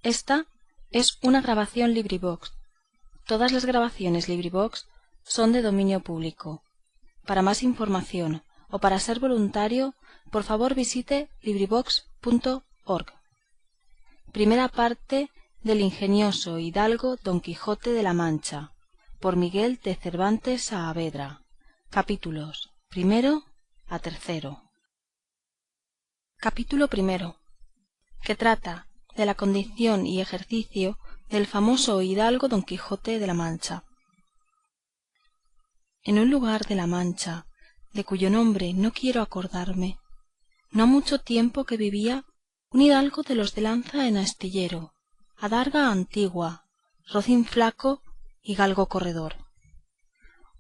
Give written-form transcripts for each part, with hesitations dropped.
Esta es una grabación LibriVox. Todas las grabaciones LibriVox son de dominio público. Para más información o para ser voluntario, por favor visite LibriVox.org. Primera parte del ingenioso hidalgo Don Quijote de la Mancha, por Miguel de Cervantes Saavedra. Capítulos primero a tercero. Capítulo primero, que trata de la condición y ejercicio del famoso hidalgo Don Quijote de la Mancha. En un lugar de la Mancha, de cuyo nombre no quiero acordarme, no ha mucho tiempo que vivía un hidalgo de los de lanza en astillero, adarga antigua, rocín flaco y galgo corredor.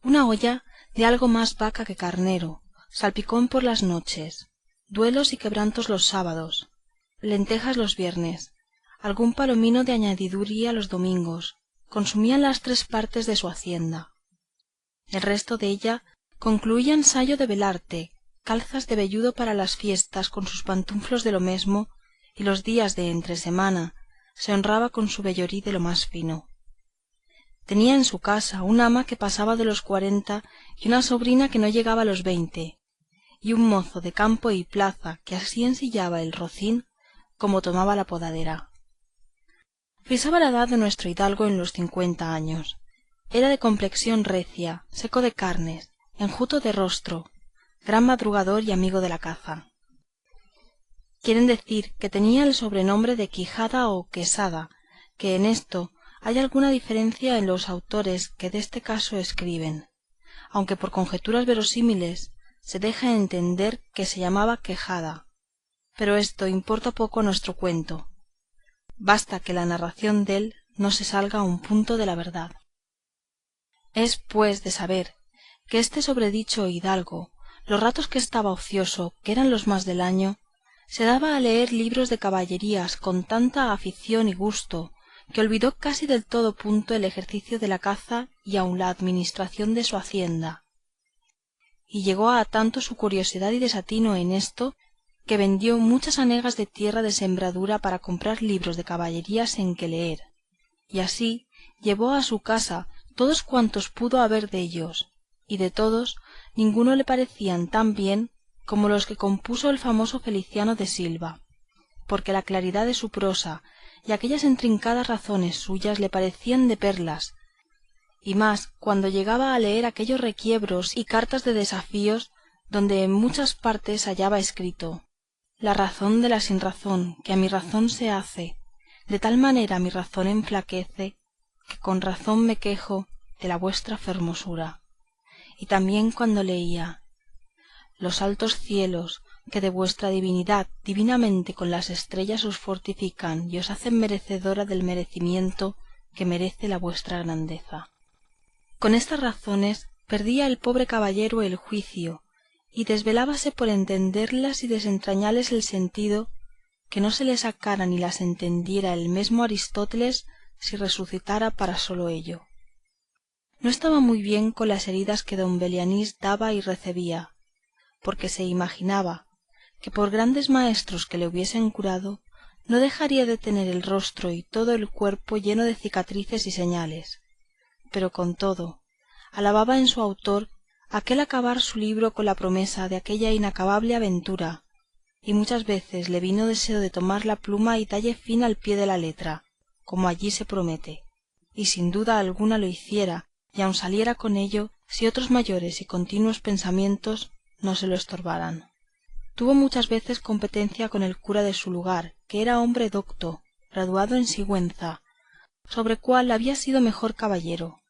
Una olla de algo más vaca que carnero, salpicón por las noches, duelos y quebrantos los sábados, lentejas los viernes, algún palomino de añadiduría los domingos, consumían las 3 partes de su hacienda. El resto de ella concluían sayo de velarte, calzas de velludo para las fiestas con sus pantuflos de lo mesmo, y los días de entre semana se honraba con su vellorí de lo más fino. Tenía en su casa un ama que pasaba de los 40 y una sobrina que no llegaba a los 20, y un mozo de campo y plaza que así ensillaba el rocín como tomaba la podadera. Frisaba la edad de nuestro hidalgo en los 50 años. Era de complexión recia, seco de carnes, enjuto de rostro, gran madrugador y amigo de la caza. Quieren decir que tenía el sobrenombre de Quijada o Quesada, que en esto hay alguna diferencia en los autores que deste caso escriben, aunque por conjeturas verosímiles se deja entender que se llamaba Quejada, pero esto importa poco a nuestro cuento. Basta que la narración dél no se salga a un punto de la verdad. Es pues de saber que este sobredicho hidalgo, los ratos que estaba ocioso, que eran los más del año, se daba a leer libros de caballerías con tanta afición y gusto, que olvidó casi del todo punto el ejercicio de la caza y aun la administración de su hacienda. Y llegó a tanto su curiosidad y desatino en esto, que vendió muchas hanegas de tierra de sembradura para comprar libros de caballerías en que leer, y así llevó a su casa todos cuantos pudo haber dellos, y de todos ninguno le parecían tan bien como los que compuso el famoso Feliciano de Silva, porque la claridad de su prosa y aquellas intrincadas razones suyas le parecían de perlas, y más cuando llegaba a leer aquellos requiebros y cartas de desafíos donde en muchas partes hallaba escrito: la razón de la sinrazón que a mi razón se hace, de tal manera mi razón enflaquece, que con razón me quejo de la vuestra fermosura. Y también cuando leía: los altos cielos que de vuestra divinidad divinamente con las estrellas os fortifican y os hacen merecedora del merecimiento que merece la vuestra grandeza. Con estas razones perdía el pobre caballero el juicio y desvelábase por entenderlas y desentrañarles el sentido, que no se le sacara ni las entendiera el mesmo Aristóteles si resucitara para solo ello. No estaba muy bien con las heridas que don Belianís daba y recebía, porque se imaginaba que por grandes maestros que le hubiesen curado, no dejaría de tener el rostro y todo el cuerpo lleno de cicatrices y señales, pero con todo, alababa en su autor aquel acabar su libro con la promesa de aquella inacabable aventura, y muchas veces le vino deseo de tomar la pluma y dalle fin al pie de la letra, como allí se promete, y sin duda alguna lo hiciera, y aun saliera con ello, si otros mayores y continuos pensamientos no se lo estorbaran. Tuvo muchas veces competencia con el cura de su lugar, que era hombre docto, graduado en Sigüenza, sobre cual había sido mejor caballero,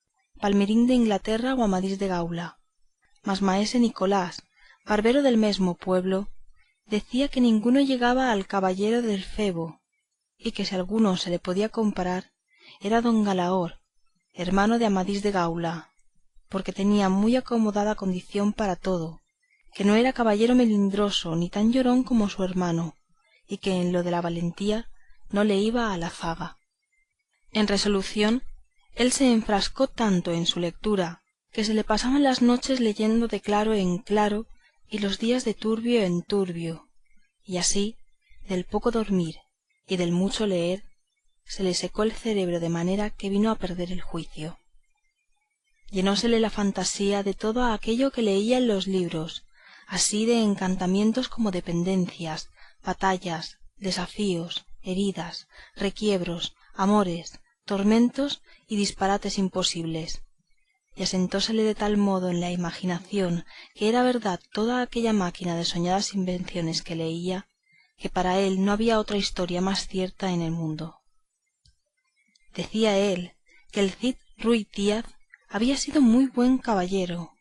Palmerín de Inglaterra o Amadís de Gaula. Mas maese Nicolás, barbero del mesmo pueblo, decía que ninguno llegaba al caballero del Febo, y que si alguno se le podía comparar, era don Galaor, hermano de Amadís de Gaula, porque tenía muy acomodada condición para todo, que no era caballero melindroso ni tan llorón como su hermano, y que en lo de la valentía no le iba a la zaga. En resolución, él se enfrascó tanto en su lectura, que se le pasaban las noches leyendo de claro en claro y los días de turbio en turbio, y así, del poco dormir y del mucho leer, se le secó el cerebro de manera que vino a perder el juicio. Llenósele la fantasía de todo aquello que leía en los libros, así de encantamientos como de pendencias, batallas, desafíos, heridas, requiebros, amores, tormentos y disparates imposibles, y asentósele de tal modo en la imaginación que era verdad toda aquella máquina de soñadas invenciones que leía, que para él no había otra historia más cierta en el mundo. Decía él que el Cid Ruy Díaz había sido muy buen caballero,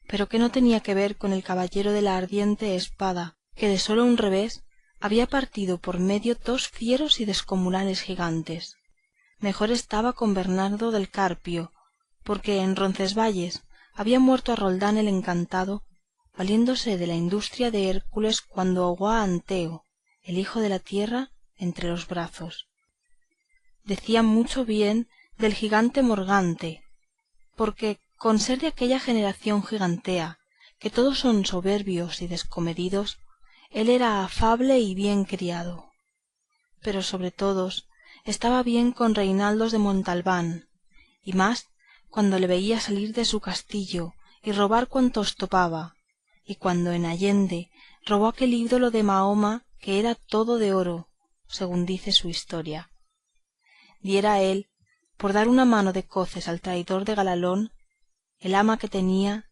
pero que no tenía que ver con el caballero de la ardiente espada, que de solo un revés había partido por medio dos fieros y descomunales gigantes. Mejor estaba con Bernardo del Carpio, porque en Roncesvalles había muerto a Roldán el Encantado, valiéndose de la industria de Hércules cuando ahogó a Anteo, el hijo de la tierra, entre los brazos. Decía mucho bien del gigante Morgante, porque con ser de aquella generación gigantea, que todos son soberbios y descomedidos, él era afable y bien criado. Pero sobre todos estaba bien con Reinaldos de Montalbán, y más cuando le veía salir de su castillo y robar cuantos topaba, y cuando en Allende robó aquel ídolo de Mahoma que era todo de oro, según dice su historia. Diera él por dar una mano de coces al traidor de Galalón, el ama que tenía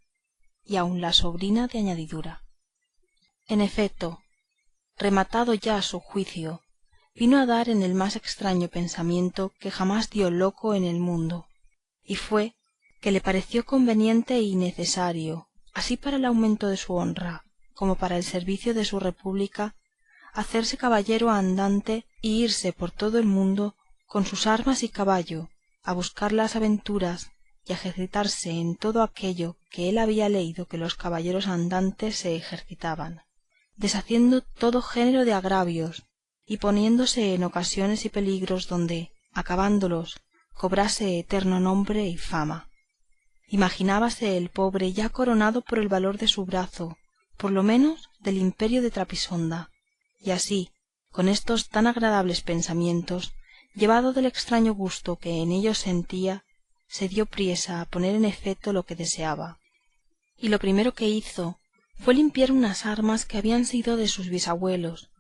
y aun la sobrina de añadidura. En efecto, rematado ya su juicio, vino a dar en el más extraño pensamiento que jamás dio loco en el mundo, y fue que le pareció conveniente y necesario, así para el aumento de su honra como para el servicio de su república, hacerse caballero andante y irse por todo el mundo con sus armas y caballo a buscar las aventuras y a ejercitarse en todo aquello que él había leído que los caballeros andantes se ejercitaban, deshaciendo todo género de agravios y poniéndose en ocasiones y peligros donde, acabándolos, cobrase eterno nombre y fama. Imaginábase el pobre ya coronado por el valor de su brazo, por lo menos del imperio de Trapisonda, y así, con estos tan agradables pensamientos, llevado del extraño gusto que en ellos sentía, se dio priesa a poner en efecto lo que deseaba. Y lo primero que hizo fue limpiar unas armas que habían sido de sus bisabuelos,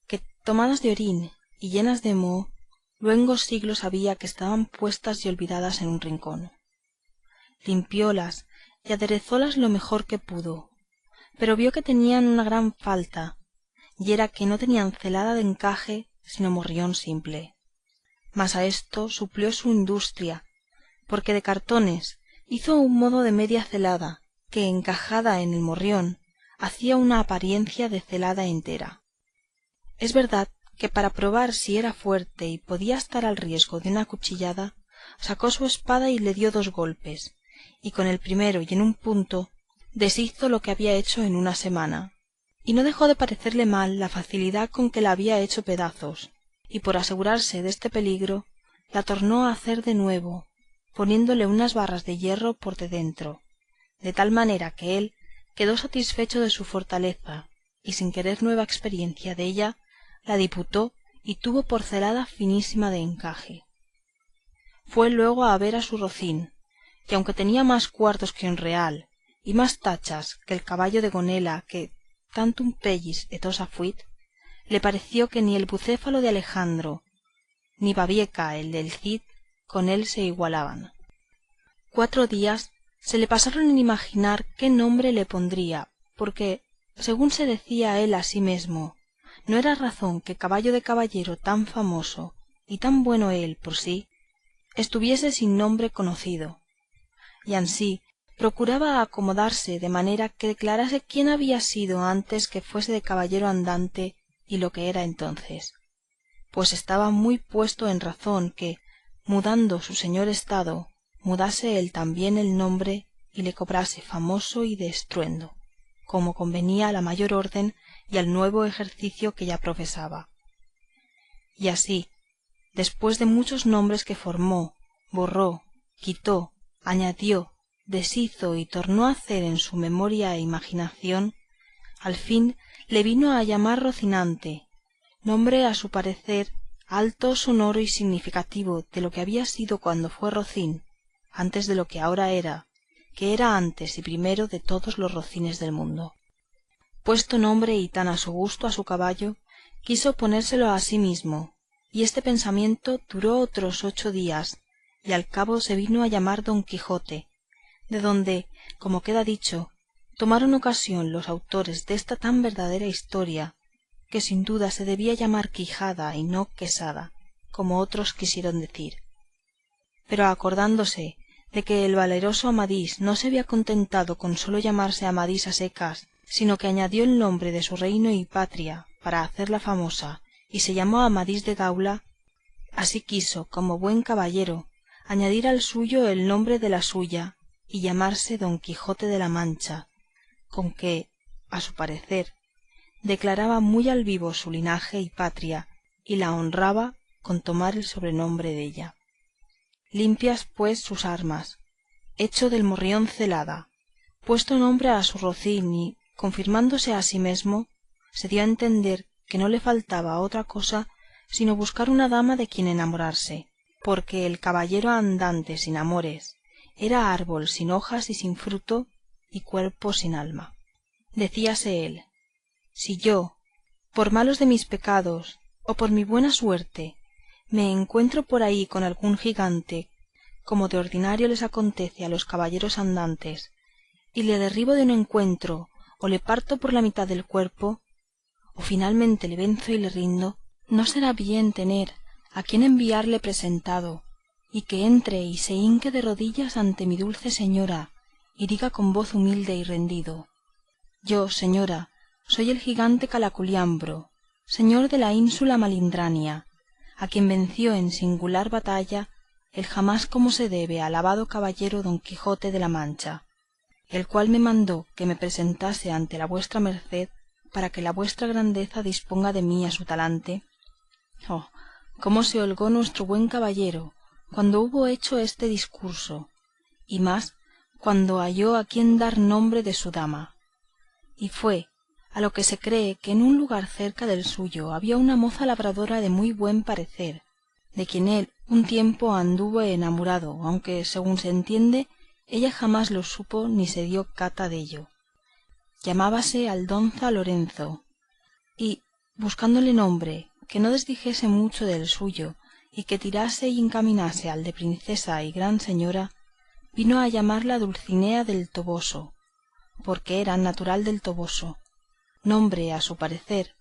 que tomadas de orín y llenas de moho, luengos siglos había que estaban puestas y olvidadas en un rincón. Limpiólas y aderezólas lo mejor que pudo, pero vio que tenían una gran falta, y era que no tenían celada de encaje sino morrión simple. Mas a esto suplió su industria, porque de cartones hizo un modo de media celada, que encajada en el morrión hacía una apariencia de celada entera. Es verdad que para probar si era fuerte y podía estar al riesgo de una cuchillada, sacó su espada y le dio 2 golpes, y con el primero y en un punto deshizo lo que había hecho en una semana, y no dejó de parecerle mal la facilidad con que la había hecho pedazos, y por asegurarse de este peligro la tornó a hacer de nuevo, poniéndole unas barras de hierro por de dentro, de tal manera que él quedó satisfecho de su fortaleza, y sin querer nueva experiencia de ella, la diputó y tuvo por celada finísima de encaje. Fue luego a ver a su rocín, que aunque tenía más cuartos que un real, y más tachas que el caballo de Gonela, que tantum pellis et ossa fuit, le pareció que ni el bucéfalo de Alejandro, ni Babieca el del Cid, con él se igualaban. 4 días se le pasaron en imaginar qué nombre le pondría, porque, según se decía él a sí mesmo, no era razón que caballo de caballero tan famoso, y tan bueno él por sí, estuviese sin nombre conocido, y ansí procuraba acomodarse de manera que declarase quién había sido antes que fuese de caballero andante y lo que era entonces, pues estaba muy puesto en razón que, mudando su señor estado, mudase él también el nombre y le cobrase famoso y de estruendo, como convenía a la mayor orden y al nuevo ejercicio que ya profesaba. Y así, después de muchos nombres que formó, borró, quitó, añadió, deshizo y tornó a hacer en su memoria e imaginación, al fin le vino a llamar Rocinante, nombre a su parecer alto, sonoro y significativo de lo que había sido cuando fue rocín, antes de lo que ahora era, que era antes y primero de todos los rocines del mundo. Puesto nombre y tan a su gusto a su caballo, quiso ponérselo a sí mismo, y este pensamiento duró otros 8 días, y al cabo se vino a llamar Don Quijote, de donde, como queda dicho, tomaron ocasión los autores desta tan verdadera historia, que sin duda se debía llamar Quijada y no Quesada, como otros quisieron decir. Pero acordándose de que el valeroso Amadís no se había contentado con sólo llamarse Amadís a secas, sino que añadió el nombre de su reino y patria para hacerla famosa, y se llamó Amadís de Gaula, así quiso, como buen caballero, añadir al suyo el nombre de la suya, y llamarse Don Quijote de la Mancha, con que, a su parecer, declaraba muy al vivo su linaje y patria, y la honraba con tomar el sobrenombre della. Limpias pues sus armas, hecho del morrión celada, puesto nombre a su rocín y, confirmándose a sí mesmo, se dio a entender que no le faltaba otra cosa sino buscar una dama de quien enamorarse, porque el caballero andante sin amores era árbol sin hojas y sin fruto y cuerpo sin alma. Decíase él: si yo, por malos de mis pecados o por mi buena suerte, me encuentro por ahí con algún gigante, como de ordinario les acontece a los caballeros andantes, y le derribo de un encuentro o le parto por la mitad del cuerpo, o finalmente le venzo y le rindo, no será bien tener a quien enviarle presentado, y que entre y se hinque de rodillas ante mi dulce señora, y diga con voz humilde y rendido: yo, señora, soy el gigante Caraculiambro, señor de la ínsula Malindrania, a quien venció en singular batalla el jamás como se debe alabado caballero Don Quijote de la Mancha, el cual me mandó que me presentase ante la vuestra merced para que la vuestra grandeza disponga de mí a su talante. Oh, cómo se holgó nuestro buen caballero cuando hubo hecho este discurso, y más cuando halló a quien dar nombre de su dama. Y fue a lo que se cree que en un lugar cerca del suyo había una moza labradora de muy buen parecer, de quien él un tiempo anduvo enamorado, aunque según se entiende ella jamás lo supo ni se dio cata dello. Llamábase Aldonza Lorenzo, y, buscándole nombre que no desdijese mucho del suyo y que tirase y encaminase al de princesa y gran señora, vino a llamarla Dulcinea del Toboso, porque era natural del Toboso, nombre a su parecer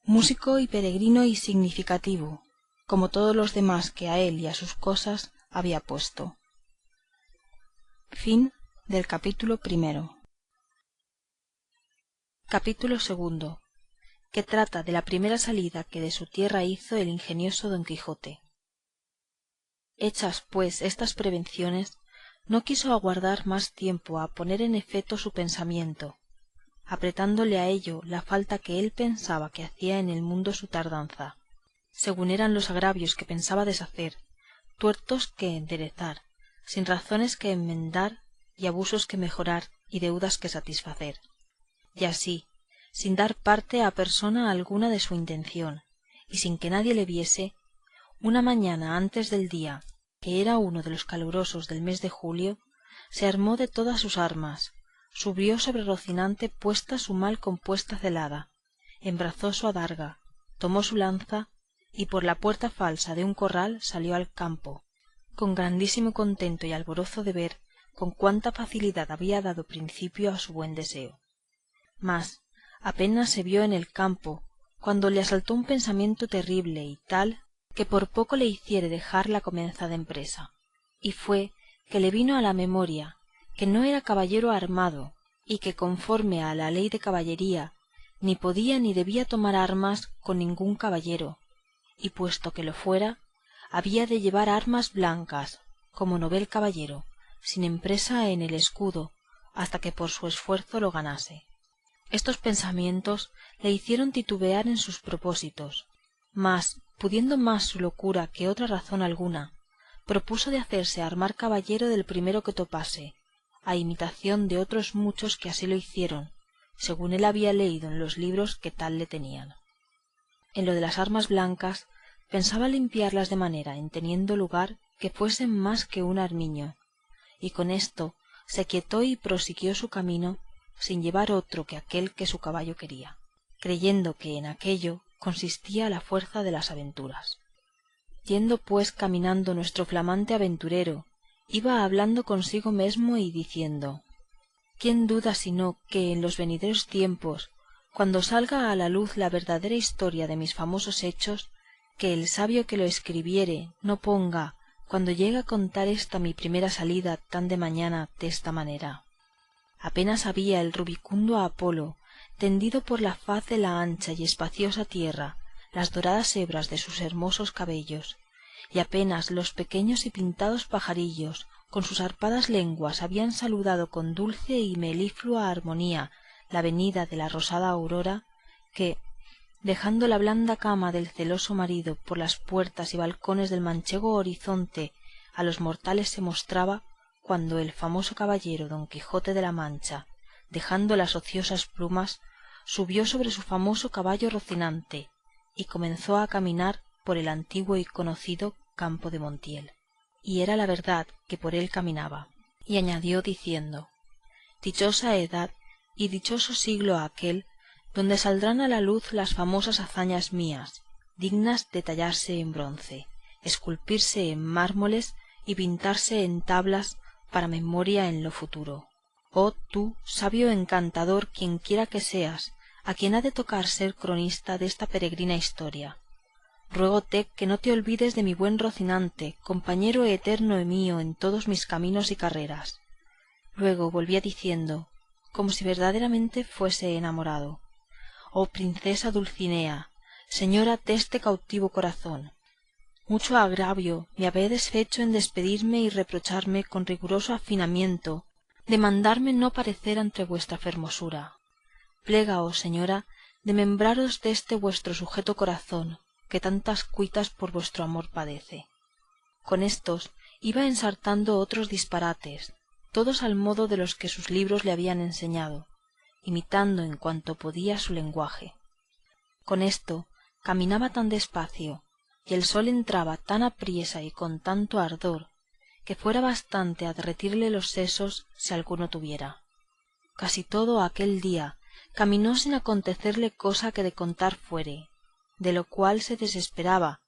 músico y peregrino y significativo, como todos los demás que a él y a sus cosas había puesto. Fin del capítulo primero. Capítulo segundo, que trata de la primera salida que de su tierra hizo el ingenioso Don Quijote. Hechas pues estas prevenciones, no quiso aguardar más tiempo a poner en efeto su pensamiento, apretándole a ello la falta que él pensaba que hacía en el mundo su tardanza, según eran los agravios que pensaba deshacer, tuertos que enderezar, sin razones que enmendar y abusos que mejorar y deudas que satisfacer. Y así, sin dar parte a persona alguna de su intención, y sin que nadie le viese, una mañana antes del día, que era uno de los calurosos del mes de julio, se armó de todas sus armas, subió sobre Rocinante puesta su mal compuesta celada, embrazó su adarga, tomó su lanza, y por la puerta falsa de un corral salió al campo, con grandísimo contento y alborozo de ver con cuánta facilidad había dado principio a su buen deseo. Mas apenas se vio en el campo cuando le asaltó un pensamiento terrible y tal que por poco le hiciere dejar la comenzada empresa, y fue que le vino a la memoria que no era caballero armado y que conforme a la ley de caballería ni podía ni debía tomar armas con ningún caballero, y puesto que lo fuera había de llevar armas blancas como novel caballero, sin empresa en el escudo, hasta que por su esfuerzo lo ganase. Estos pensamientos le hicieron titubear en sus propósitos, mas, pudiendo más su locura que otra razón alguna, propuso de hacerse armar caballero del primero que topase, a imitación de otros muchos que así lo hicieron, según él había leído en los libros que tal le tenían. En lo de las armas blancas, pensaba limpiarlas de manera en teniendo lugar que fuesen más que un armiño, y con esto se quietó y prosiguió su camino sin llevar otro que aquel que su caballo quería, creyendo que en aquello consistía la fuerza de las aventuras. Yendo pues caminando nuestro flamante aventurero, iba hablando consigo mesmo y diciendo: ¿quién duda sino que en los venideros tiempos, cuando salga a la luz la verdadera historia de mis famosos hechos, que el sabio que lo escribiere no ponga, cuando llegue a contar esta mi primera salida tan de mañana, desta manera? Apenas había el rubicundo Apolo tendido por la faz de la ancha y espaciosa tierra las doradas hebras de sus hermosos cabellos, y apenas los pequeños y pintados pajarillos con sus arpadas lenguas habían saludado con dulce y meliflua armonía la venida de la rosada aurora, que, dejando la blanda cama del celoso marido por las puertas y balcones del manchego horizonte, a los mortales se mostraba, cuando el famoso caballero Don Quijote de la Mancha, dejando las ociosas plumas, subió sobre su famoso caballo Rocinante y comenzó a caminar por el antiguo y conocido campo de Montiel. Y era la verdad que por él caminaba. Y añadió diciendo: dichosa edad y dichoso siglo aquel donde saldrán a la luz las famosas hazañas mías, dignas de tallarse en bronce, esculpirse en mármoles y pintarse en tablas para memoria en lo futuro. Oh tú, sabio encantador, quienquiera que seas, a quien ha de tocar ser cronista desta peregrina historia, ruégote que no te olvides de mi buen Rocinante, compañero eterno mío en todos mis caminos y carreras. Luego volvía diciendo, como si verdaderamente fuese enamorado: oh princesa Dulcinea, señora deste cautivo corazón, mucho agravio me habédes fecho en despedirme y reprocharme con riguroso afinamiento de mandarme no parecer ante vuestra fermosura. Plégaos, señora, de membraros deste vuestro sujeto corazón, que tantas cuitas por vuestro amor padece. Con estos iba ensartando otros disparates, todos al modo de los que sus libros le habían enseñado, imitando en cuanto podía su lenguaje. Con esto caminaba tan despacio, y el sol entraba tan apriesa y con tanto ardor, que fuera bastante a derretirle los sesos si alguno tuviera. Casi todo aquel día caminó sin acontecerle cosa que de contar fuere, de lo cual se desesperaba,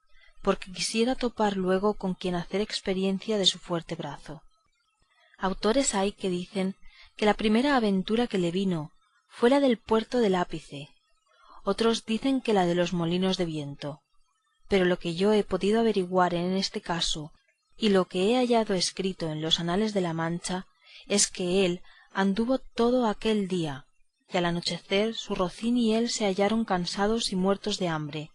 porque quisiera topar luego con quien hacer experiencia de su fuerte brazo. Autores hay que dicen que la primera aventura que le vino fue la del puerto del Lápice, otros dicen que la de los molinos de viento, pero lo que yo he podido averiguar en este caso y lo que he hallado escrito en los anales de la Mancha es que él anduvo todo aquel día, y al anochecer su rocín y él se hallaron cansados y muertos de hambre,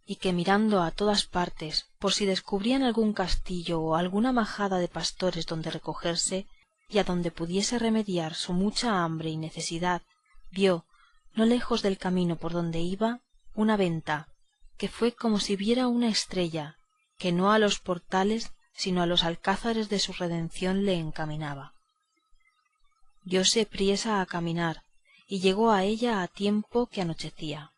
y que mirando a todas partes por si descubrían algún castillo o alguna majada de pastores donde recogerse y adonde pudiese remediar su mucha hambre y necesidad, vio, no lejos del camino por donde iba, una venta, que fue como si viera una estrella, que no a los portales sino a los alcázares de su redención le encaminaba. Diose priesa a caminar, y llegó a ella a tiempo que anochecía.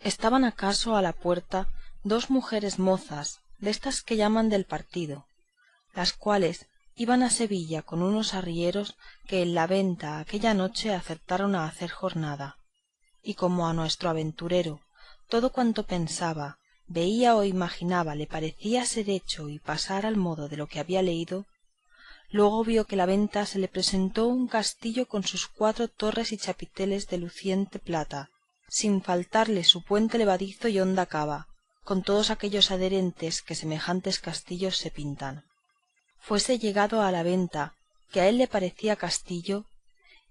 Estaban acaso a la puerta dos mujeres mozas, destas que llaman del partido, las cuales iban a Sevilla con unos arrieros que en la venta aquella noche acertaron a hacer jornada, y como a nuestro aventurero todo cuanto pensaba, veía o imaginaba le parecía ser hecho y pasar al modo de lo que había leído, luego vio que la venta se le presentó un castillo con sus 4 torres y chapiteles de luciente plata, sin faltarle su puente levadizo y honda cava, con todos aquellos adherentes que semejantes castillos se pintan. Fuese llegado a la venta, que a él le parecía castillo,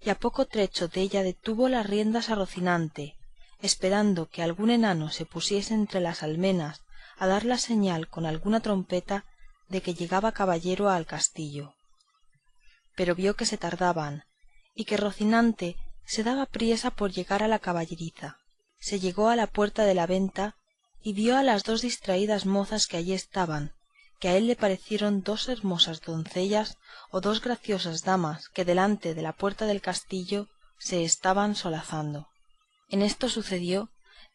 y a poco trecho della detuvo las riendas a Rocinante, esperando que algún enano se pusiese entre las almenas a dar la señal con alguna trompeta de que llegaba caballero al castillo. Pero vio que se tardaban, y que Rocinante se daba priesa por llegar a la caballeriza. Se llegó a la puerta de la venta y vio a las 2 distraídas mozas que allí estaban, que a él le parecieron 2 hermosas doncellas o 2 graciosas damas que delante de la puerta del castillo se estaban solazando. En esto sucedió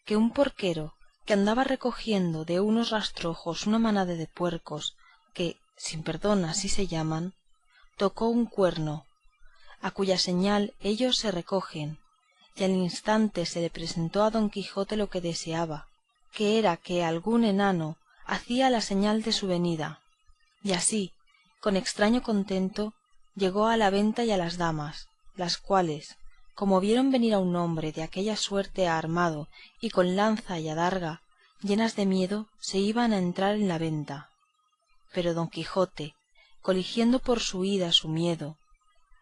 que un porquero, que andaba recogiendo de unos rastrojos una manada de puercos, que, sin perdón así se llaman, tocó un cuerno, a cuya señal ellos se recogen, y al instante se le presentó a don Quijote lo que deseaba, que era que algún enano hacía la señal de su venida, y así, con extraño contento, llegó a la venta y a las damas, las cuales, como vieron venir a un hombre de aquella suerte armado y con lanza y adarga, llenas de miedo, se iban a entrar en la venta. Pero don Quijote, coligiendo por su huida su miedo,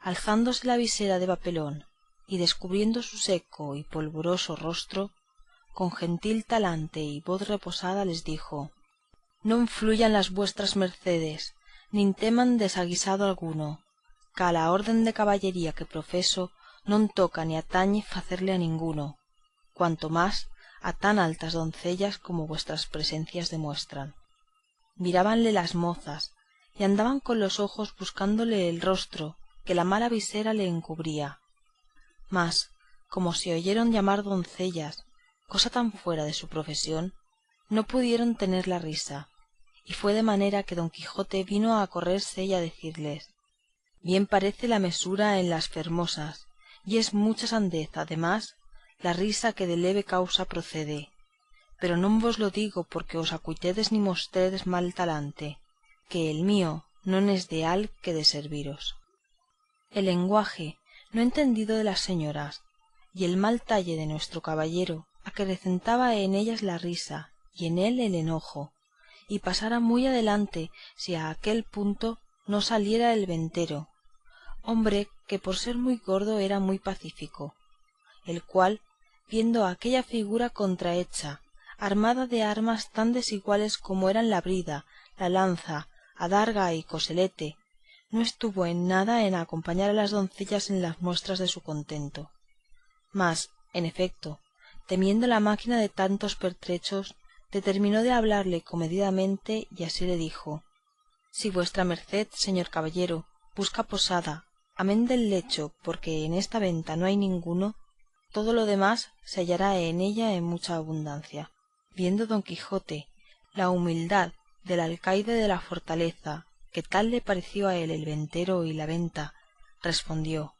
alzándose la visera de papelón y descubriendo su seco y polvoroso rostro, con gentil talante y voz reposada les dijo: «No fluyan las vuestras mercedes, ni teman desaguisado alguno, que a la orden de caballería que profeso non toca ni atañe facerle a ninguno, cuanto más a tan altas doncellas como vuestras presencias demuestran». Mirábanle las mozas y andaban con los ojos buscándole el rostro que la mala visera le encubría, mas como se oyeron llamar doncellas, cosa tan fuera de su profesión, no pudieron tener la risa, y fue de manera que don Quijote vino a correrse y a decirles: «Bien parece la mesura en las fermosas, y es mucha sandez además la risa que de leve causa procede, pero non vos lo digo porque os acuitedes ni mostredes mal talante, que el mío non es de al que de serviros». El lenguaje no entendido de las señoras y el mal talle de nuestro caballero acrecentaba en ellas la risa y en él el enojo, y pasara muy adelante si a aquel punto no saliera el ventero, hombre que por ser muy gordo era muy pacífico, el cual, viendo aquella figura contrahecha, armada de armas tan desiguales como eran la brida, la lanza, adarga y coselete, no estuvo en nada en acompañar a las doncellas en las muestras de su contento, mas, en efecto, temiendo la máquina de tantos pertrechos, determinó de hablarle comedidamente y así le dijo: «Si vuestra merced, señor caballero, busca posada, amén del lecho, porque en esta venta no hay ninguno, todo lo demás se hallará en ella en mucha abundancia». Viendo don Quijote la humildad del alcaide de la fortaleza, que tal le pareció a él el ventero y la venta, respondió: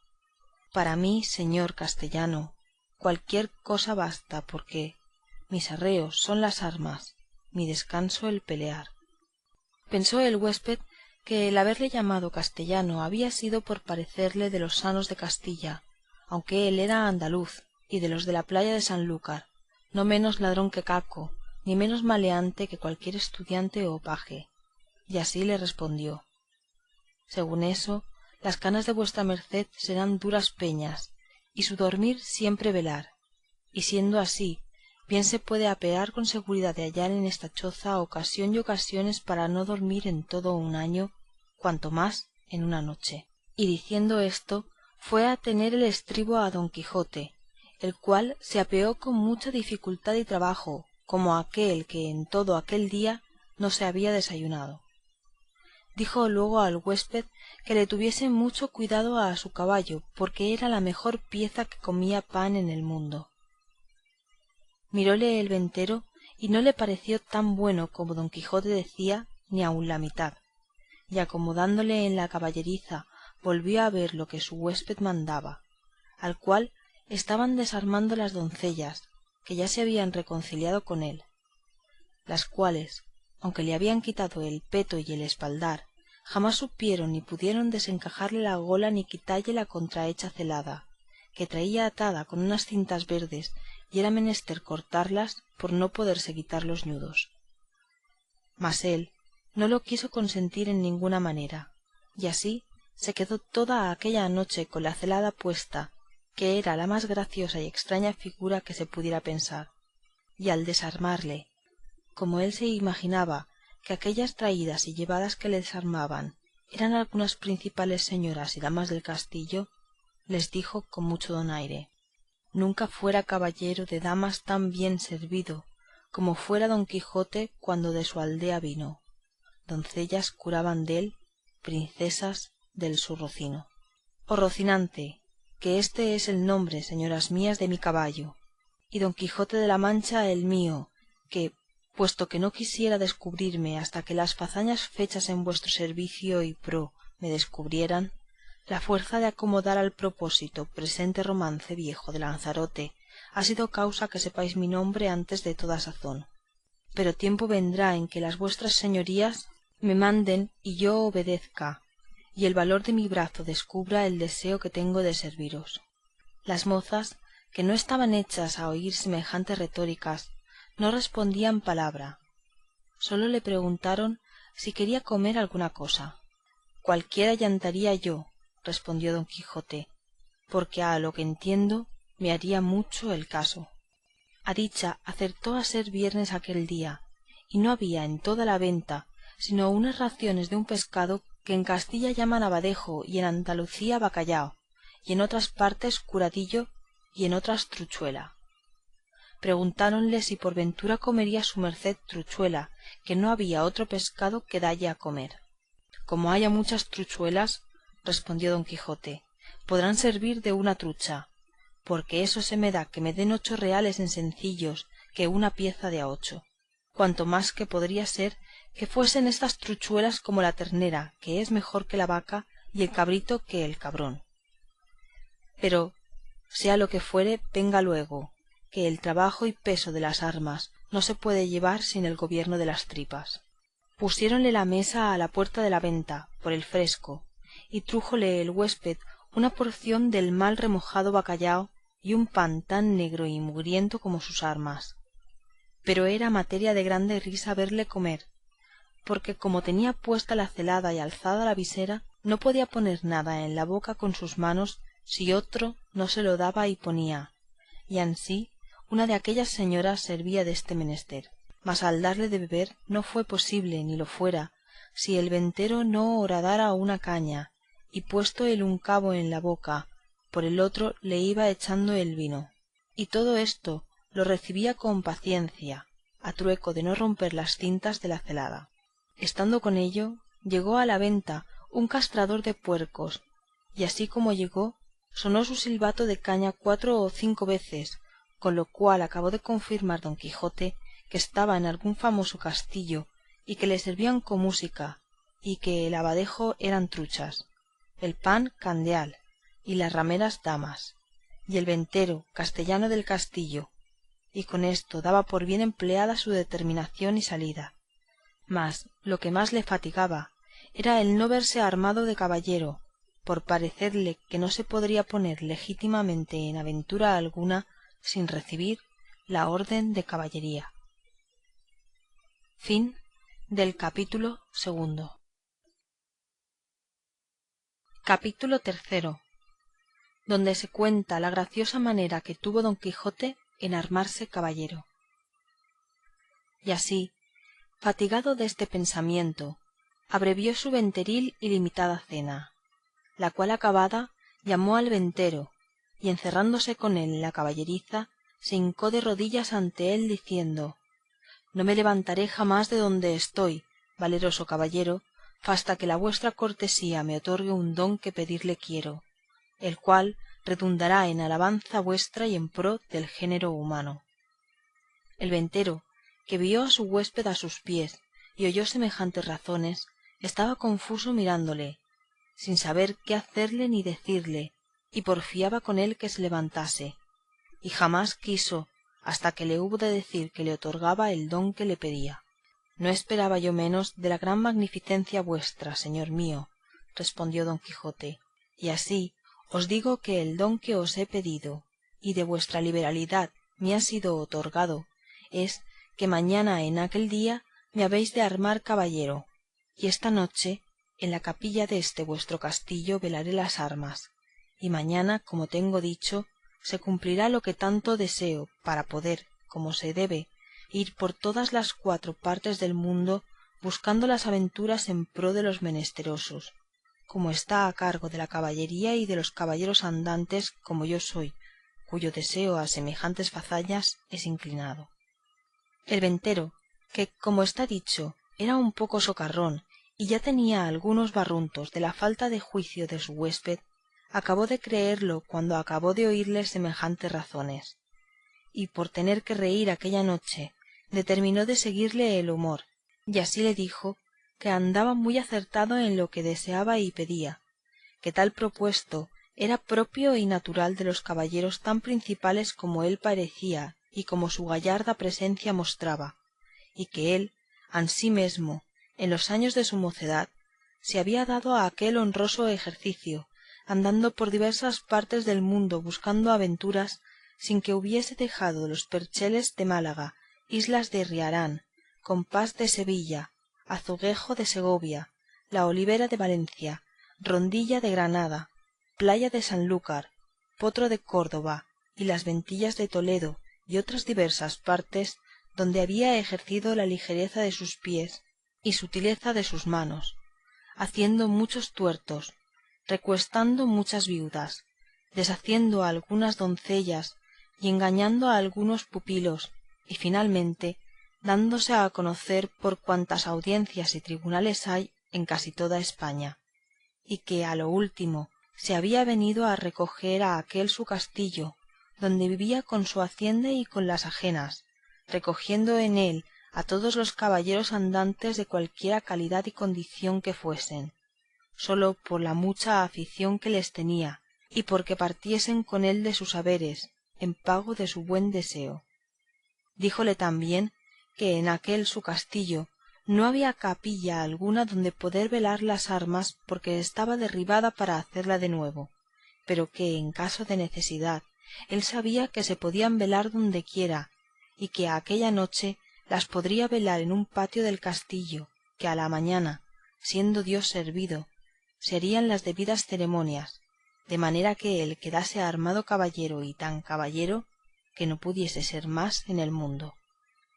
«Para mí, señor castellano, cualquier cosa basta, porque mis arreos son las armas, mi descanso el pelear». Pensó el huésped que el haberle llamado castellano había sido por parecerle de los sanos de Castilla, aunque él era andaluz y de los de la playa de Sanlúcar, no menos ladrón que Caco, ni menos maleante que cualquier estudiante o paje, y así le respondió: «Según eso, las canas de vuestra merced serán duras peñas, y su dormir siempre velar, y siendo así, bien se puede apear con seguridad de hallar en esta choza ocasión y ocasiones para no dormir en todo un año, cuanto más en una noche». Y diciendo esto, fue a tener el estribo a don Quijote, el cual se apeó con mucha dificultad y trabajo, como aquel que en todo aquel día no se había desayunado. Dijo luego al huésped que le tuviese mucho cuidado a su caballo, porque era la mejor pieza que comía pan en el mundo. Miróle el ventero y no le pareció tan bueno como don Quijote decía, ni aun la mitad, y acomodándole en la caballeriza volvió a ver lo que su huésped mandaba, al cual estaban desarmando las doncellas, que ya se habían reconciliado con él, las cuales, aunque le habían quitado el peto y el espaldar, jamás supieron ni pudieron desencajarle la gola ni quitalle la contrahecha celada, que traía atada con unas cintas verdes y era menester cortarlas por no poderse quitar los ñudos. Mas él no lo quiso consentir en ninguna manera, y así se quedó toda aquella noche con la celada puesta, que era la más graciosa y extraña figura que se pudiera pensar, y al desarmarle, como él se imaginaba que aquellas traídas y llevadas que le desarmaban eran algunas principales señoras y damas del castillo, les dijo con mucho donaire: «Nunca fuera caballero de damas tan bien servido como fuera don Quijote cuando de su aldea vino. Doncellas curaban dél, princesas del su rocino». «O Rocinante, que este es el nombre, señoras mías, de mi caballo, y don Quijote de la Mancha el mío, que, puesto que no quisiera descubrirme hasta que las fazañas fechas en vuestro servicio y pro me descubrieran, la fuerza de acomodar al propósito presente romance viejo de Lanzarote ha sido causa que sepáis mi nombre antes de toda sazón. Pero tiempo vendrá en que las vuestras señorías me manden y yo obedezca, y el valor de mi brazo descubra el deseo que tengo de serviros. Las mozas, que no estaban hechas a oír semejantes retóricas, no respondían palabra. Sólo le preguntaron si quería comer alguna cosa. Cualquiera llantaría yo, respondió don Quijote, porque a lo que entiendo me haría mucho el caso. A dicha acertó a ser viernes aquel día, y no había en toda la venta sino unas raciones de un pescado que en Castilla llaman abadejo y en Andalucía bacallao, y en otras partes curadillo y en otras truchuela. Preguntáronle si por ventura comería su merced truchuela, que no había otro pescado que dalle a comer. Como haya muchas truchuelas, respondió don Quijote, podrán servir de una trucha, porque eso se me da que me den 8 reales en sencillos que una pieza de a 8, cuanto más que podría ser que fuesen estas truchuelas como la ternera, que es mejor que la vaca, y el cabrito que el cabrón. Pero, sea lo que fuere, venga luego, que el trabajo y peso de las armas no se puede llevar sin el gobierno de las tripas. Pusiéronle la mesa a la puerta de la venta, por el fresco, y trújole el huésped una porción del mal remojado bacallao y un pan tan negro y mugriento como sus armas. Pero era materia de grande risa verle comer, porque como tenía puesta la celada y alzada la visera, no podía poner nada en la boca con sus manos si otro no se lo daba y ponía, y ansí una de aquellas señoras servía deste menester. Mas al darle de beber no fue posible ni lo fuera si el ventero no horadara una caña, y puesto el un cabo en la boca, por el otro le iba echando el vino. Y todo esto lo recibía con paciencia, a trueco de no romper las cintas de la celada. Estando con ello, llegó a la venta un castrador de puercos, y así como llegó, sonó su silbato de caña 4 o 5 veces, con lo cual acabó de confirmar don Quijote que estaba en algún famoso castillo y que le servían con música, y que el abadejo eran truchas, el pan candeal y las rameras damas, y el ventero castellano del castillo, y con esto daba por bien empleada su determinación y salida. Mas lo que más le fatigaba era el no verse armado de caballero, por parecerle que no se podría poner legítimamente en aventura alguna sin recibir la orden de caballería. Fin del capítulo 2. Capítulo 3, donde se cuenta la graciosa manera que tuvo don Quijote en armarse caballero. Y así, fatigado deste pensamiento, abrevió su venteril y limitada cena, la cual acabada llamó al ventero, y encerrándose con él en la caballeriza, se hincó de rodillas ante él diciendo: no me levantaré jamás de donde estoy, valeroso caballero, fasta que la vuestra cortesía me otorgue un don que pedirle quiero, el cual redundará en alabanza vuestra y en pro del género humano. El ventero, que vio a su huésped a sus pies y oyó semejantes razones, estaba confuso mirándole, sin saber qué hacerle ni decirle, y porfiaba con él que se levantase, y jamás quiso hasta que le hubo de decir que le otorgaba el don que le pedía. No esperaba yo menos de la gran magnificencia vuestra, señor mío, respondió don Quijote, y así os digo que el don que os he pedido y de vuestra liberalidad me ha sido otorgado es que mañana en aquel día me habéis de armar caballero, y esta noche en la capilla de este vuestro castillo velaré las armas, y mañana, como tengo dicho, se cumplirá lo que tanto deseo para poder, como se debe, ir por todas las 4 partes del mundo buscando las aventuras en pro de los menesterosos, como está a cargo de la caballería y de los caballeros andantes como yo soy, cuyo deseo a semejantes fazañas es inclinado. El ventero, que como está dicho era un poco socarrón y ya tenía algunos barruntos de la falta de juicio de su huésped, acabó de creerlo cuando acabó de oírle semejantes razones, y por tener que reír aquella noche determinó de seguirle el humor, y así le dijo que andaba muy acertado en lo que deseaba y pedía, que tal propuesto era propio y natural de los caballeros tan principales como él parecía y como su gallarda presencia mostraba, y que él ansimesmo en los años de su mocedad se había dado a aquel honroso ejercicio, andando por diversas partes del mundo buscando aventuras, sin que hubiese dejado los percheles de Málaga, islas de Riarán, compás de Sevilla, azoguejo de Segovia, la olivera de Valencia, rondilla de Granada, playa de Sanlúcar, potro de Córdoba y las ventillas de Toledo y otras diversas partes donde había ejercido la ligereza de sus pies y sutileza de sus manos, haciendo muchos tuertos, recuestando muchas viudas, deshaciendo a algunas doncellas y engañando a algunos pupilos, y finalmente dándose a conocer por cuantas audiencias y tribunales hay en casi toda España, y que a lo último se había venido a recoger a aquel su castillo, donde vivía con su hacienda y con las ajenas, recogiendo en él a todos los caballeros andantes de cualquiera calidad y condición que fuesen, sólo por la mucha afición que les tenía, y porque partiesen con él de sus haberes, en pago de su buen deseo. Díjole también que en aquel su castillo no había capilla alguna donde poder velar las armas porque estaba derribada para hacerla de nuevo, pero que en caso de necesidad él sabía que se podían velar dondequiera y que aquella noche las podría velar en un patio del castillo, que a la mañana, siendo Dios servido, se harían las debidas ceremonias, de manera que él quedase armado caballero y tan caballero que no pudiese ser más en el mundo.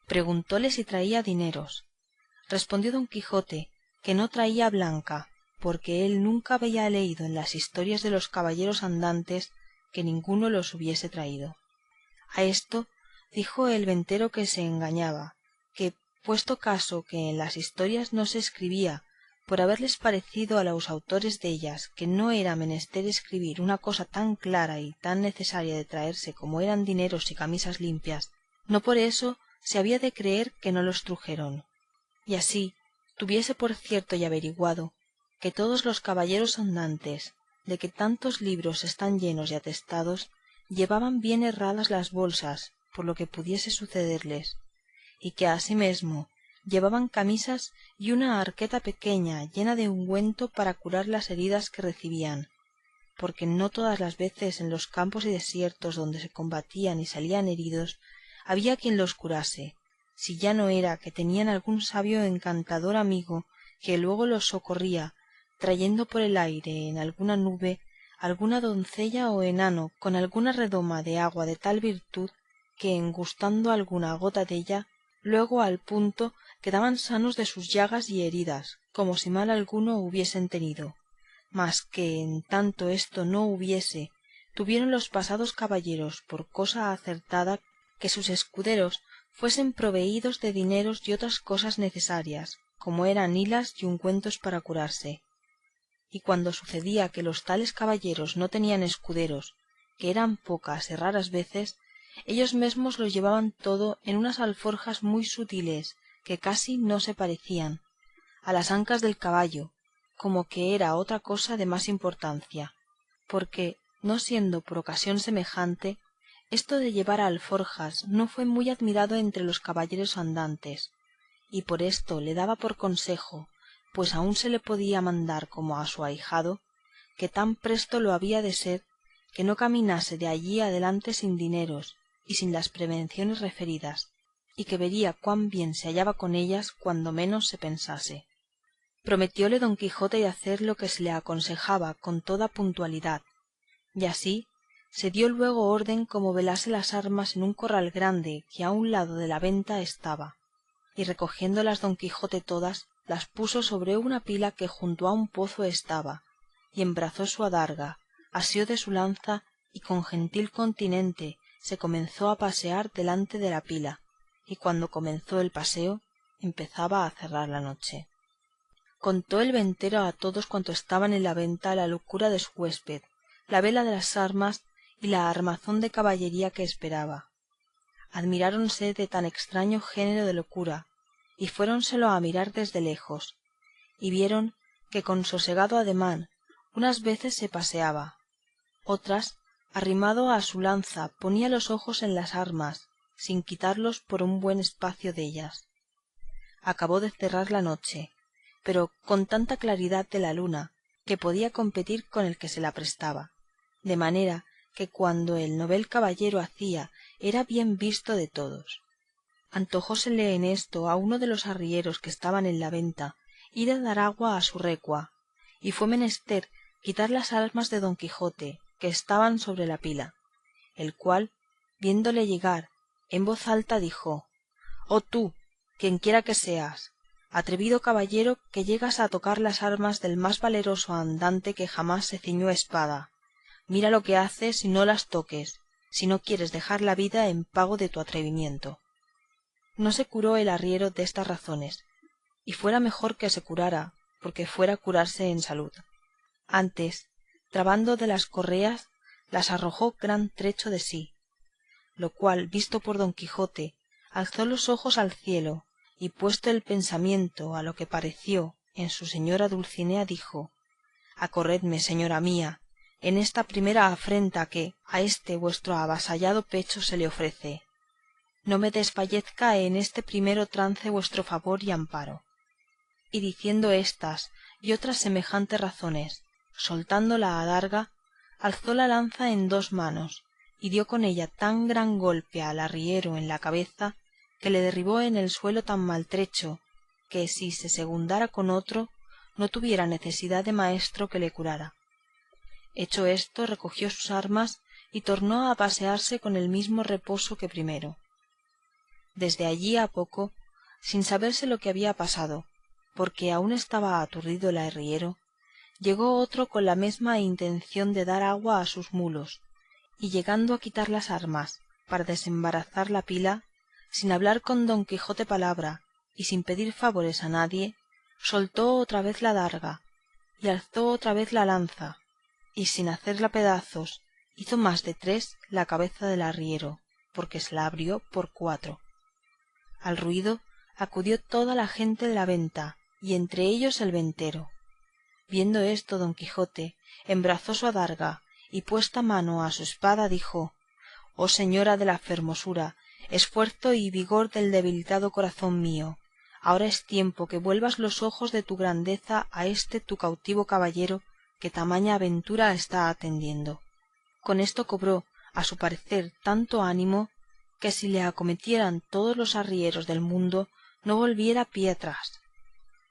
Preguntóle si traía dineros. Respondió don Quijote que no traía blanca, porque él nunca había leído en las historias de los caballeros andantes que ninguno los hubiese traído. A esto dijo el ventero que se engañaba, que puesto caso que en las historias no se escribía, por haberles parecido a los autores dellas que no era menester escribir una cosa tan clara y tan necesaria de traerse como eran dineros y camisas limpias, no por eso se había de creer que no los trujeron. Y así tuviese por cierto y averiguado que todos los caballeros andantes, de que tantos libros están llenos y atestados, llevaban bien herradas las bolsas por lo que pudiese sucederles, y que asimesmo llevaban camisas y una arqueta pequeña llena de ungüento para curar las heridas que recibían, porque no todas las veces en los campos y desiertos donde se combatían y salían heridos había quien los curase, si ya no era que tenían algún sabio encantador amigo que luego los socorría, trayendo por el aire en alguna nube alguna doncella o enano con alguna redoma de agua de tal virtud que en gustando alguna gota della, luego al punto quedaban sanos de sus llagas y heridas, como si mal alguno hubiesen tenido. Mas que en tanto esto no hubiese, tuvieron los pasados caballeros por cosa acertada que sus escuderos fuesen proveídos de dineros y otras cosas necesarias, como eran hilas y ungüentos para curarse. Y cuando sucedía que los tales caballeros no tenían escuderos, que eran pocas y raras veces, ellos mesmos lo llevaban todo en unas alforjas muy sutiles que casi no se parecían a las ancas del caballo, como que era otra cosa de más importancia, porque, no siendo por ocasión semejante, esto de llevar alforjas no fue muy admirado entre los caballeros andantes, y por esto le daba por consejo, pues aún se le podía mandar como a su ahijado, que tan presto lo había de ser, que no caminase de allí adelante sin dineros y sin las prevenciones referidas, y que vería cuán bien se hallaba con ellas cuando menos se pensase. Prometióle don Quijote de hacer lo que se le aconsejaba con toda puntualidad, y así se dio luego orden como velase las armas en un corral grande que a un lado de la venta estaba, y recogiéndolas don Quijote todas, las puso sobre una pila que junto a un pozo estaba, y embrazó su adarga, asió de su lanza y con gentil continente se comenzó a pasear delante de la pila, y cuando comenzó el paseo empezaba a cerrar la noche. Contó el ventero a todos cuantos estaban en la venta la locura de su huésped, la vela de las armas y la armazón de caballería que esperaba. admiráronse de tan extraño género de locura y fuéronselo a mirar desde lejos y vieron que con sosegado ademán unas veces se paseaba, otras arrimado a su lanza ponía los ojos en las armas sin quitarlos por un buen espacio dellas. Acabó de cerrar la noche, pero con tanta claridad de la luna que podía competir con el que se la prestaba, de manera que cuando el novel caballero hacía era bien visto de todos. Antojósele en esto a uno de los arrieros que estaban en la venta ir a dar agua a su recua, y fue menester quitar las armas de don Quijote que estaban sobre la pila, el cual, viéndole llegar, en voz alta dijo: «Oh tú, quienquiera que seas, atrevido caballero que llegas a tocar las armas del más valeroso andante que jamás se ciñó espada, mira lo que haces y no las toques, si no quieres dejar la vida en pago de tu atrevimiento». No se curó el arriero destas razones, y fuera mejor que se curara, porque fuera curarse en salud. Antes, trabando de las correas, las arrojó gran trecho de sí, lo cual, visto por don Quijote, alzó los ojos al cielo y puesto el pensamiento a lo que pareció en su señora Dulcinea, dijo: «Acorredme, señora mía, en esta primera afrenta que a este vuestro avasallado pecho se le ofrece. No me desfallezca en este primero trance vuestro favor y amparo». Y diciendo estas y otras semejantes razones, soltando la adarga, alzó la lanza en dos manos y dio con ella tan gran golpe al arriero en la cabeza que le derribó en el suelo tan maltrecho que si se segundara con otro no tuviera necesidad de maestro que le curara. Hecho esto, recogió sus armas y tornó a pasearse con el mismo reposo que primero. Desde allí a poco, sin saberse lo que había pasado, porque aún estaba aturdido el arriero, llegó otro con la mesma intención de dar agua a sus mulos, y llegando a quitar las armas para desembarazar la pila, sin hablar con don Quijote palabra y sin pedir favores a nadie, soltó otra vez la adarga y alzó otra vez la lanza, y sin hacerla pedazos hizo más de tres la cabeza del arriero, porque se la abrió por cuatro. Al ruido acudió toda la gente de la venta, y entre ellos el ventero. Viendo esto, don Quijote embrazó su adarga y puesta mano a su espada dijo: «Oh señora de la fermosura, esfuerzo y vigor del debilitado corazón mío, ahora es tiempo que vuelvas los ojos de tu grandeza a este tu cautivo caballero que tamaña aventura está atendiendo». Con esto cobró, a su parecer, tanto ánimo que si le acometieran todos los arrieros del mundo no volviera pie atrás.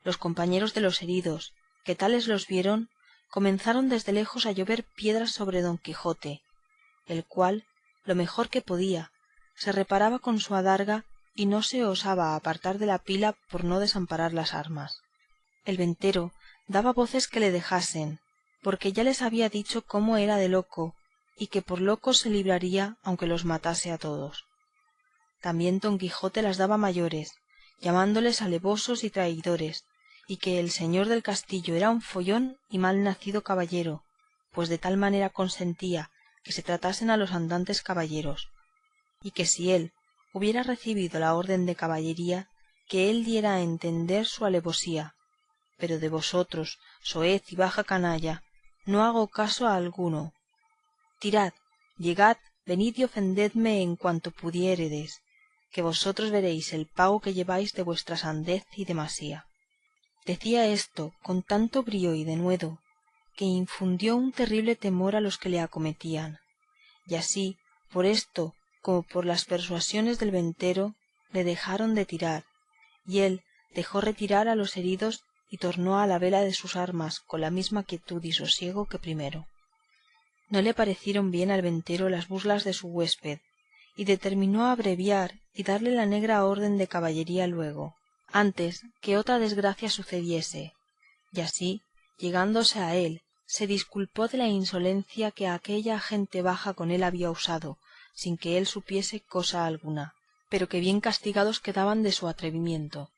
Los compañeros de los heridos, que tales los vieron, comenzaron desde lejos a llover piedras sobre don Quijote, el cual, lo mejor que podía, se reparaba con su adarga y no se osaba apartar de la pila por no desamparar las armas. El ventero daba voces que le dejasen, porque ya les había dicho cómo era de loco y que por loco se libraría aunque los matase a todos. También don Quijote las daba mayores, llamándoles alevosos y traidores, y que el señor del castillo era un follón y mal nacido caballero, pues de tal manera consentía que se tratasen a los andantes caballeros, y que si él hubiera recibido la orden de caballería, que él diera a entender su alevosía, pero de vosotros, soez y baja canalla, no hago caso a alguno. Tirad, llegad, venid y ofendedme en cuanto pudiéredes, que vosotros veréis el pago que lleváis de vuestra sandez y demasía. Decía esto con tanto brío y denuedo que infundió un terrible temor a los que le acometían, y así, por esto como por las persuasiones del ventero, le dejaron de tirar, y él dejó retirar a los heridos y tornó a la vela de sus armas con la misma quietud y sosiego que primero. No le parecieron bien al ventero las burlas de su huésped, y determinó abreviar y darle la negra orden de caballería luego, antes que otra desgracia sucediese, y así, llegándose a él, se disculpó de la insolencia que aquella gente baja con él había usado, sin que él supiese cosa alguna, pero que bien castigados quedaban de su atrevimiento.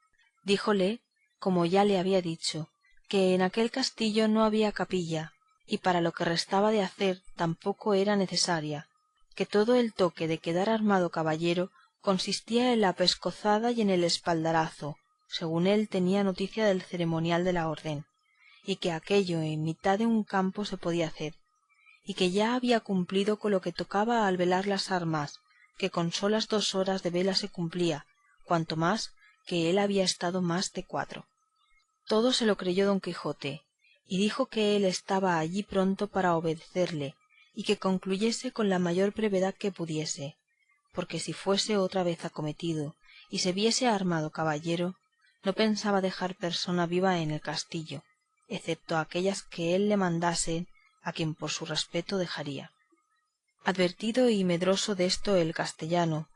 Díjole, como ya le había dicho, que en aquel castillo no había capilla, y para lo que restaba de hacer tampoco era necesaria, que todo el toque de quedar armado caballero consistía en la pescozada y en el espaldarazo, según él tenía noticia del ceremonial de la orden, y que aquello en mitad de un campo se podía hacer, y que ya había cumplido con lo que tocaba al velar las armas, que con solas 2 horas de vela se cumplía, cuanto más que él había estado más de 4. Todo se lo creyó don Quijote, y dijo que él estaba allí pronto para obedecerle, y que concluyese con la mayor brevedad que pudiese, porque si fuese otra vez acometido y se viese armado caballero, no pensaba dejar persona viva en el castillo, excepto aquellas que él le mandase, a quien por su respeto dejaría. Advertido y medroso desto el castellano,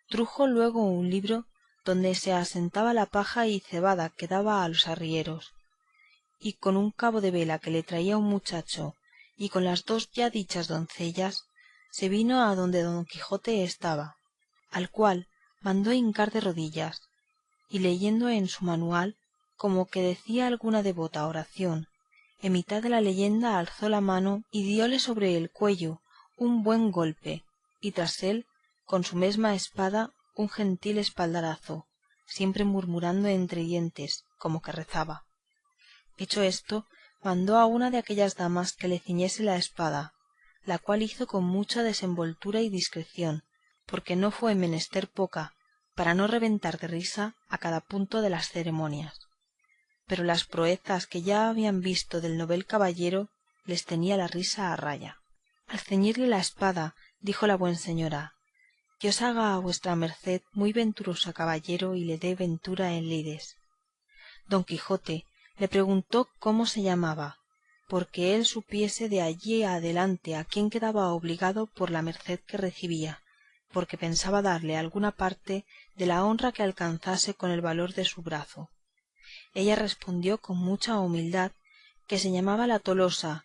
trujo luego un libro donde se asentaba la paja y cebada que daba a los arrieros, y con un cabo de vela que le traía un muchacho, y con las 2 ya dichas doncellas, se vino adonde don Quijote estaba, al cual mandó hincar de rodillas, y leyendo en su manual, como que decía alguna devota oración, en mitad de la leyenda alzó la mano y diole sobre el cuello un buen golpe, y tras él, con su mesma espada, un gentil espaldarazo, siempre murmurando entre dientes, como que rezaba. Hecho esto, mandó a una de aquellas damas que le ciñese la espada, la cual hizo con mucha desenvoltura y discreción, porque no fue menester poca, para no reventar de risa a cada punto de las ceremonias. Pero las proezas que ya habían visto del novel caballero les tenía la risa a raya. Al ceñirle la espada, dijo la buena señora: Dios haga a vuestra merced muy venturoso caballero y le dé ventura en lides. Don Quijote le preguntó cómo se llamaba, porque él supiese de allí adelante a quién quedaba obligado por la merced que recibía, porque pensaba darle alguna parte de la honra que alcanzase con el valor de su brazo. Ella respondió con mucha humildad que se llamaba la Tolosa,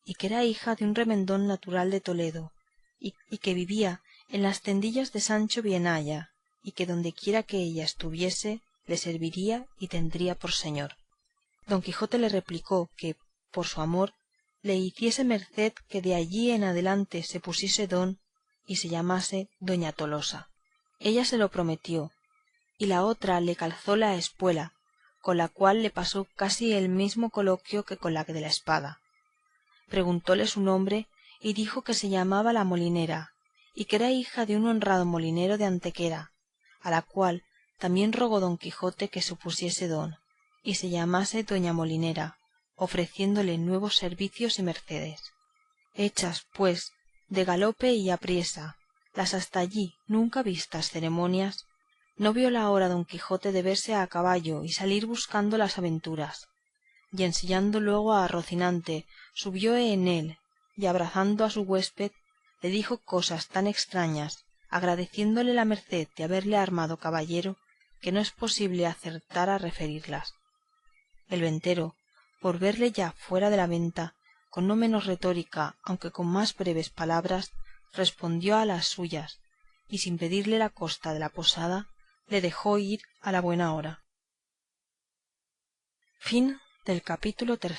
y que era hija de un remendón natural de Toledo, y que vivía en las tendillas de Sancho Bienaya, y que dondequiera que ella estuviese le serviría y tendría por señor. Don Quijote le replicó que, por su amor, le hiciese merced que de allí en adelante se pusiese don y se llamase doña Tolosa. Ella se lo prometió, y la otra le calzó la espuela, con la cual le pasó casi el mismo coloquio que con la de la espada. Preguntóle su nombre y dijo que se llamaba la Molinera, y que era hija de un honrado molinero de Antequera, a la cual también rogó don Quijote que se pusiese don, y se llamase doña Molinera, ofreciéndole nuevos servicios y mercedes. Hechas, pues, de galope y apriesa, las hasta allí nunca vistas ceremonias, no vio la hora don Quijote de verse a caballo y salir buscando las aventuras, y ensillando luego a Rocinante, subió en él, y abrazando a su huésped, le dijo cosas tan extrañas, agradeciéndole la merced de haberle armado caballero, que no es posible acertar a referirlas. El ventero, por verle ya fuera de la venta, con no menos retórica, aunque con más breves palabras, respondió a las suyas, y sin pedirle la costa de la posada, le dejó ir a la buena hora. Fin del capítulo 3.